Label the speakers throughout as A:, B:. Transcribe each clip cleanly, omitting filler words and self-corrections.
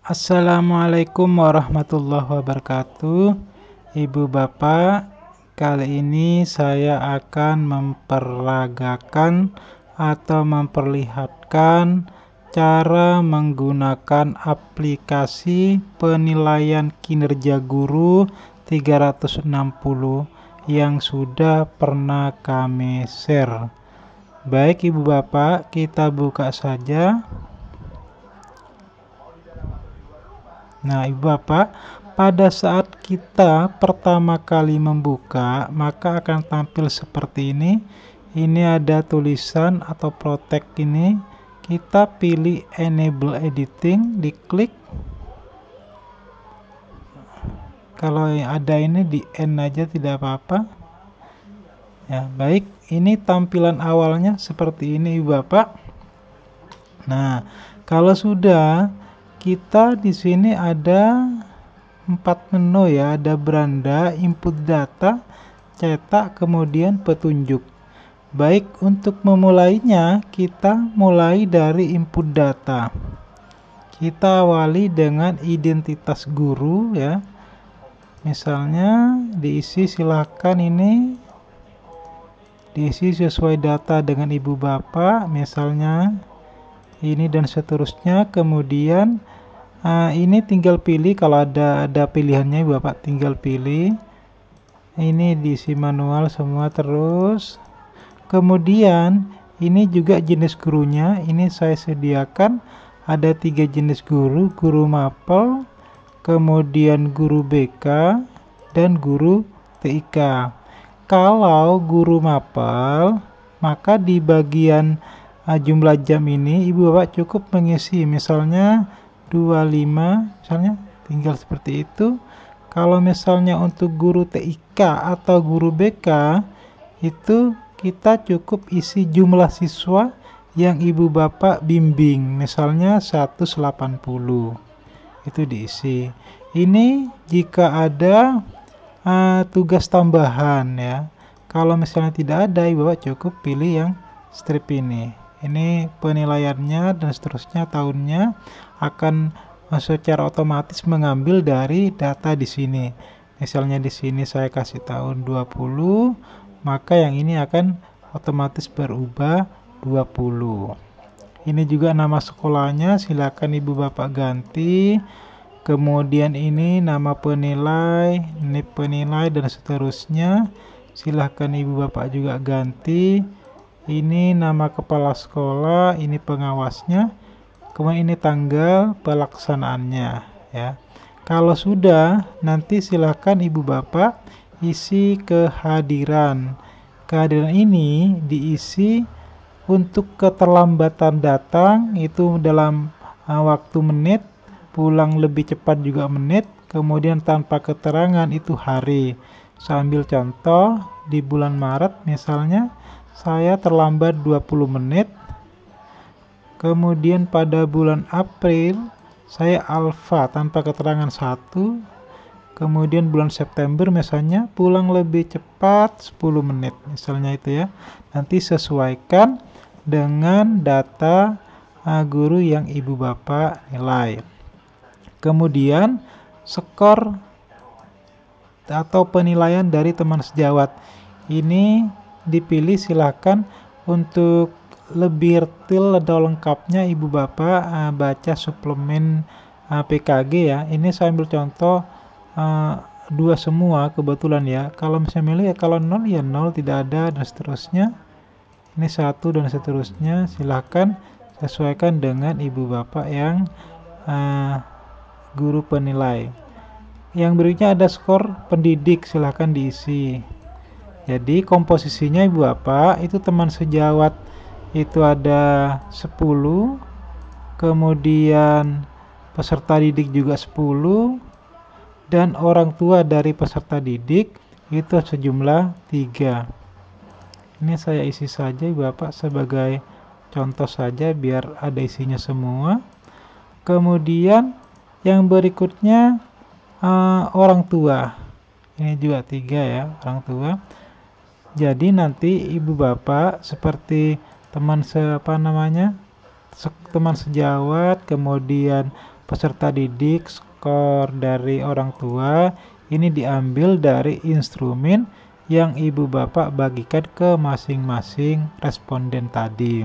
A: Assalamualaikum warahmatullahi wabarakatuh. Ibu bapak, kali ini saya akan memperagakan atau memperlihatkan cara menggunakan aplikasi penilaian kinerja guru 360 yang sudah pernah kami share. Baik ibu bapak, kita buka saja. Nah, ibu bapak, pada saat kita pertama kali membuka, maka akan tampil seperti ini. Ini ada tulisan atau protect ini. Kita pilih enable editing, diklik. Kalau yang ada ini di end aja tidak apa-apa. Ya, baik. Ini tampilan awalnya seperti ini, ibu bapak. Nah, kalau sudah, kita di sini ada 4 menu ya, ada beranda, input data, cetak, kemudian petunjuk. Baik, untuk memulainya kita mulai dari input data. Kita awali dengan identitas guru ya. Misalnya diisi, silahkan ini diisi sesuai data dengan ibu bapak, misalnya ini dan seterusnya. Kemudian ini tinggal pilih, kalau ada pilihannya bapak tinggal pilih. Ini diisi manual semua terus. Kemudian ini juga jenis gurunya, ini saya sediakan ada 3 jenis guru, guru mapel, kemudian guru BK, dan guru TIK. Kalau guru mapel, maka di bagian jumlah jam ini ibu bapak cukup mengisi misalnya 25, misalnya tinggal seperti itu. Kalau misalnya untuk guru TIK atau guru BK, itu kita cukup isi jumlah siswa yang ibu bapak bimbing, misalnya 180, itu diisi. Ini jika ada tugas tambahan ya. Kalau misalnya tidak ada, ibu bapak cukup pilih yang strip ini. Ini penilaiannya dan seterusnya, tahunnya akan secara otomatis mengambil dari data di sini. Misalnya di sini saya kasih tahun 20, maka yang ini akan otomatis berubah 20. Ini juga nama sekolahnya, silakan ibu bapak ganti. Kemudian ini nama penilai, ini penilai dan seterusnya. Silahkan ibu bapak juga ganti. Ini nama kepala sekolah, ini pengawasnya, kemudian ini tanggal pelaksanaannya ya. Kalau sudah, nanti silahkan ibu bapak isi kehadiran. Kehadiran ini diisi untuk keterlambatan datang itu dalam waktu menit, pulang lebih cepat juga menit, kemudian tanpa keterangan itu hari. Saya ambil contoh di bulan Maret misalnya, saya terlambat 20 menit. Kemudian pada bulan April saya alfa tanpa keterangan 1. Kemudian bulan September misalnya pulang lebih cepat 10 menit misalnya itu ya. Nanti sesuaikan dengan data guru yang ibu bapak nilai. Kemudian skor atau penilaian dari teman sejawat ini dipilih, silahkan untuk lebih detail atau lengkapnya ibu bapak baca suplemen PKG ya. Ini saya ambil contoh 2 semua kebetulan ya. Kalau misalnya milih ya, kalau 0 ya 0, tidak ada dan seterusnya. Ini 1 dan seterusnya, silahkan sesuaikan dengan ibu bapak yang guru penilai. Yang berikutnya ada skor pendidik, silahkan diisi. Jadi komposisinya ibu bapak itu teman sejawat itu ada 10, kemudian peserta didik juga 10, dan orang tua dari peserta didik itu sejumlah 3. Ini saya isi saja ibu bapak sebagai contoh saja biar ada isinya semua. Kemudian yang berikutnya orang tua, ini juga 3 ya, orang tua. Jadi nanti ibu bapak seperti teman teman sejawat, kemudian peserta didik, skor dari orang tua, ini diambil dari instrumen yang ibu bapak bagikan ke masing-masing responden tadi.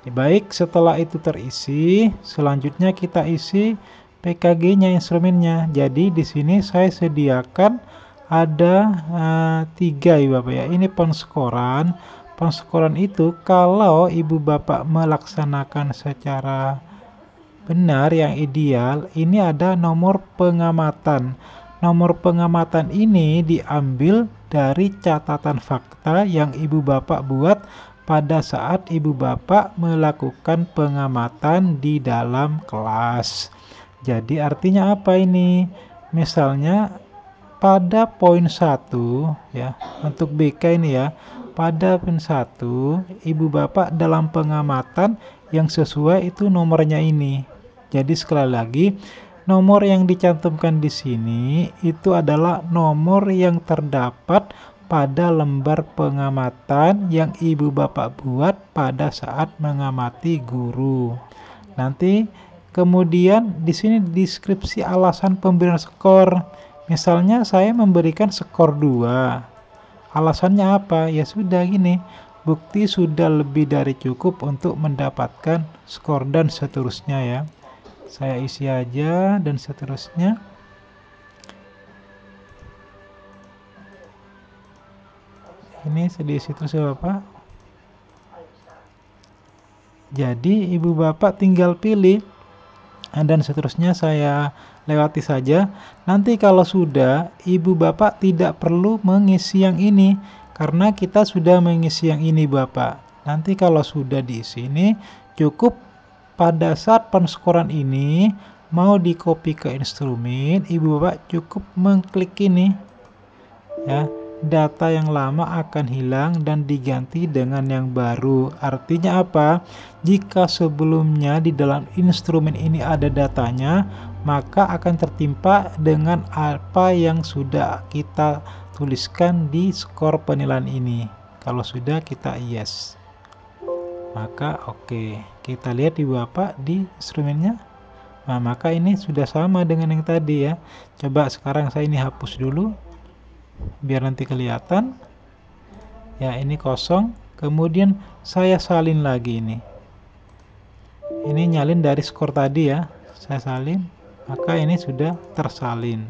A: Baik, setelah itu terisi, selanjutnya kita isi PKG-nya, instrumennya. Jadi di sini saya sediakan ada 3 ibu bapak ya. Ini penskoran. Penskoran itu kalau ibu bapak melaksanakan secara benar yang ideal, ini ada nomor pengamatan. Nomor pengamatan ini diambil dari catatan fakta yang ibu bapak buat pada saat ibu bapak melakukan pengamatan di dalam kelas. Jadi artinya apa ini? Misalnya pada poin 1 ya, untuk BK ini ya, pada poin 1 ibu bapak dalam pengamatan yang sesuai itu nomornya ini. Jadi sekali lagi, nomor yang dicantumkan di sini itu adalah nomor yang terdapat pada lembar pengamatan yang ibu bapak buat pada saat mengamati guru. Nanti kemudian di sini deskripsi alasan pemberian skor. Misalnya saya memberikan skor 2. Alasannya apa? Ya sudah gini, bukti sudah lebih dari cukup untuk mendapatkan skor dan seterusnya ya. Saya isi aja dan seterusnya. Ini diisi terus ya Bapak. Jadi ibu bapak tinggal pilih dan seterusnya saya lewati saja. Nanti kalau sudah, ibu bapak tidak perlu mengisi yang ini karena kita sudah mengisi yang ini bapak. Nanti kalau sudah di sini cukup pada saat penskoran ini mau di copy ke instrumen, ibu bapak cukup mengklik ini ya. Data yang lama akan hilang dan diganti dengan yang baru. Artinya apa? Jika sebelumnya di dalam instrumen ini ada datanya, maka akan tertimpa dengan apa yang sudah kita tuliskan di skor penilaian ini. Kalau sudah kita yes, maka oke. Kita lihat di Bapak di instrumennya. Nah, maka ini sudah sama dengan yang tadi ya. Coba sekarang saya ini hapus dulu biar nanti kelihatan ya, ini kosong. Kemudian saya salin lagi ini nyalin dari skor tadi ya, saya salin, maka ini sudah tersalin.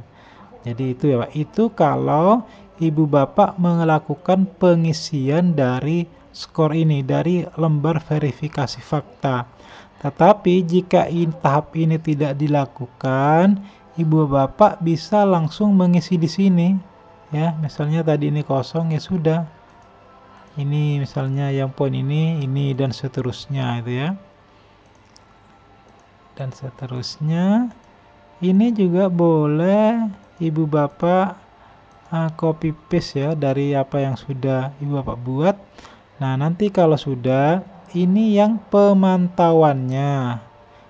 A: Jadi itu ya Pak, itu kalau ibu bapak melakukan pengisian dari skor ini dari lembar verifikasi fakta. Tetapi jika tahap ini tidak dilakukan, ibu bapak bisa langsung mengisi di sini ya. Misalnya tadi ini kosong, ya sudah, ini misalnya yang poin ini dan seterusnya itu ya, dan seterusnya. Ini juga boleh ibu bapak copy paste ya dari apa yang sudah ibu bapak buat. Nah nanti kalau sudah, ini yang pemantauannya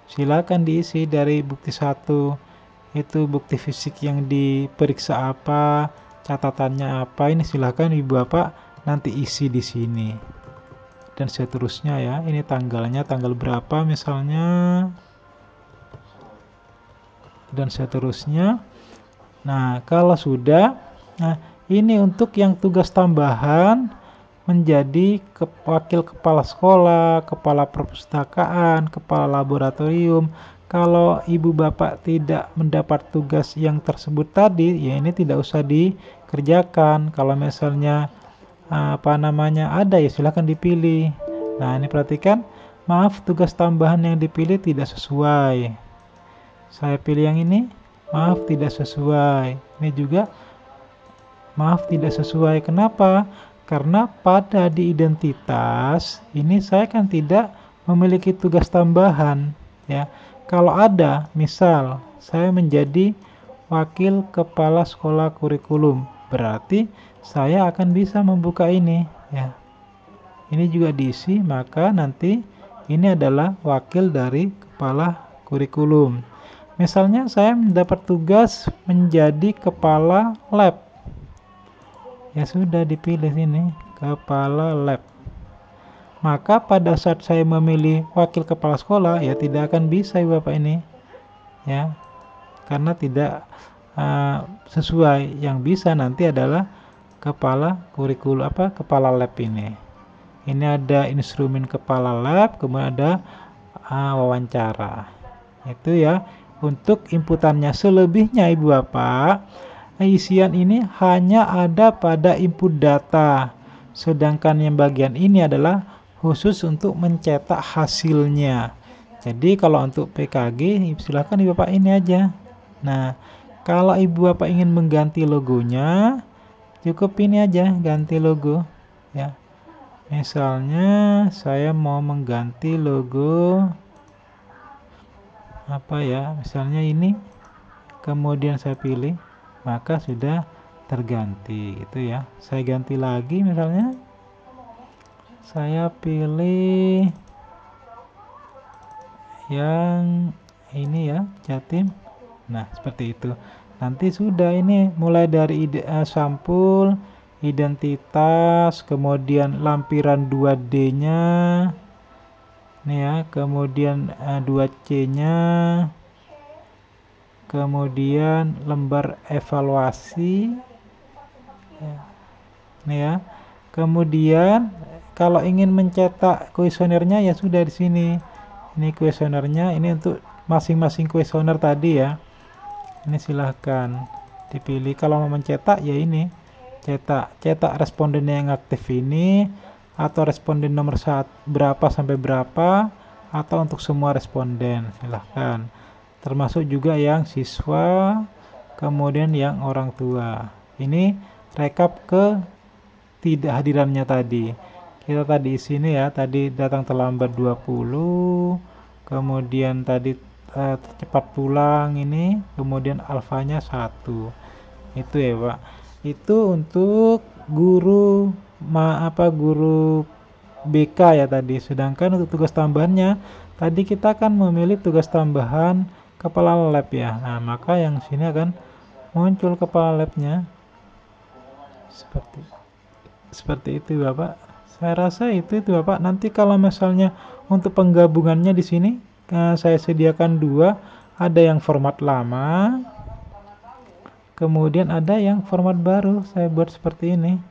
A: silakan diisi dari bukti 1 itu bukti fisik yang diperiksa apa, catatannya apa, ini silahkan ibu bapak nanti isi di sini dan seterusnya ya. Ini tanggalnya tanggal berapa misalnya dan seterusnya. Nah kalau sudah, nah ini untuk yang tugas tambahan menjadi wakil kepala sekolah, kepala perpustakaan, kepala laboratorium. Kalau ibu bapak tidak mendapat tugas yang tersebut tadi, ya ini tidak usah dikerjakan. Kalau misalnya ada ya silahkan dipilih. Nah ini perhatikan, maaf tugas tambahan yang dipilih tidak sesuai. Saya pilih yang ini, maaf tidak sesuai. Ini juga maaf tidak sesuai. Kenapa? Karena pada di identitas ini saya kan tidak memiliki tugas tambahan ya. Kalau ada, misal saya menjadi wakil kepala sekolah kurikulum, berarti saya akan bisa membuka ini ya. Ini juga diisi, maka nanti ini adalah wakil dari kepala kurikulum. Misalnya saya mendapat tugas menjadi kepala lab, ya sudah dipilih sini kepala lab. Maka pada saat saya memilih wakil kepala sekolah, ya tidak akan bisa ibu bapak ini ya, karena tidak sesuai. Yang bisa nanti adalah kepala kepala lab ini. Ini ada instrumen kepala lab, kemudian ada wawancara. Itu ya untuk inputannya. Selebihnya Ibu Bapak, isian ini hanya ada pada input data. Sedangkan yang bagian ini adalah khusus untuk mencetak hasilnya. Jadi kalau untuk PKG silahkan Ibu Bapak ini aja. Nah, kalau Ibu Bapak ingin mengganti logonya, cukup ini aja, ganti logo ya. Misalnya saya mau mengganti logo apa ya, misalnya ini, kemudian saya pilih, maka sudah terganti gitu ya. Saya ganti lagi, misalnya saya pilih yang ini ya, Jatim. Nah seperti itu. Nanti sudah ini mulai dari sampul, identitas, kemudian lampiran 2D nya nih ya, kemudian 2C nya, kemudian lembar evaluasi ya. Nih ya, kemudian kalau ingin mencetak kuesionernya ya sudah di sini. Ini kuesionernya, ini untuk masing-masing kuesioner tadi ya. Ini silahkan dipilih. Kalau mau mencetak ya ini, cetak responden yang aktif ini, atau responden nomor berapa sampai berapa, atau untuk semua responden silahkan. Termasuk juga yang siswa, kemudian yang orang tua. Ini rekap ke tidak hadirannya tadi. Kita tadi di sini ya, tadi datang terlambat 20, kemudian tadi cepat pulang ini, kemudian alfanya 1. Itu ya Pak. Itu untuk guru guru BK ya tadi. Sedangkan untuk tugas tambahannya tadi kita kan memilih tugas tambahan kepala lab ya. Nah, maka yang sini akan muncul kepala labnya seperti itu Bapak. Saya rasa itu Bapak. Nanti kalau misalnya untuk penggabungannya di sini saya sediakan 2, ada yang format lama, kemudian ada yang format baru. Saya buat seperti ini.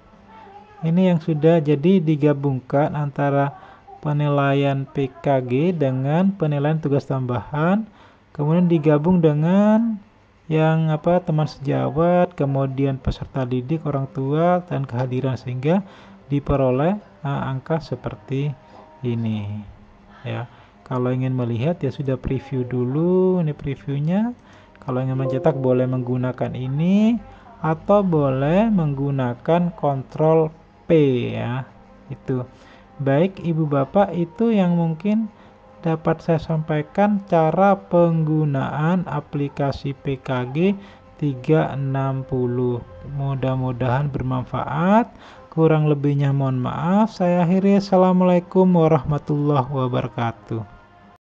A: Ini yang sudah jadi digabungkan antara penilaian PKG dengan penilaian tugas tambahan, kemudian digabung dengan yang teman sejawat, kemudian peserta didik, orang tua, dan kehadiran, sehingga diperoleh angka seperti ini ya. Kalau ingin melihat ya sudah preview dulu, ini previewnya. Kalau ingin mencetak boleh menggunakan ini atau boleh menggunakan Ctrl P ya. Itu baik Ibu Bapak, itu yang mungkin dapat saya sampaikan cara penggunaan aplikasi PKG 360. Mudah-mudahan bermanfaat. Kurang lebihnya mohon maaf. Saya akhiri. Assalamualaikum warahmatullahi wabarakatuh.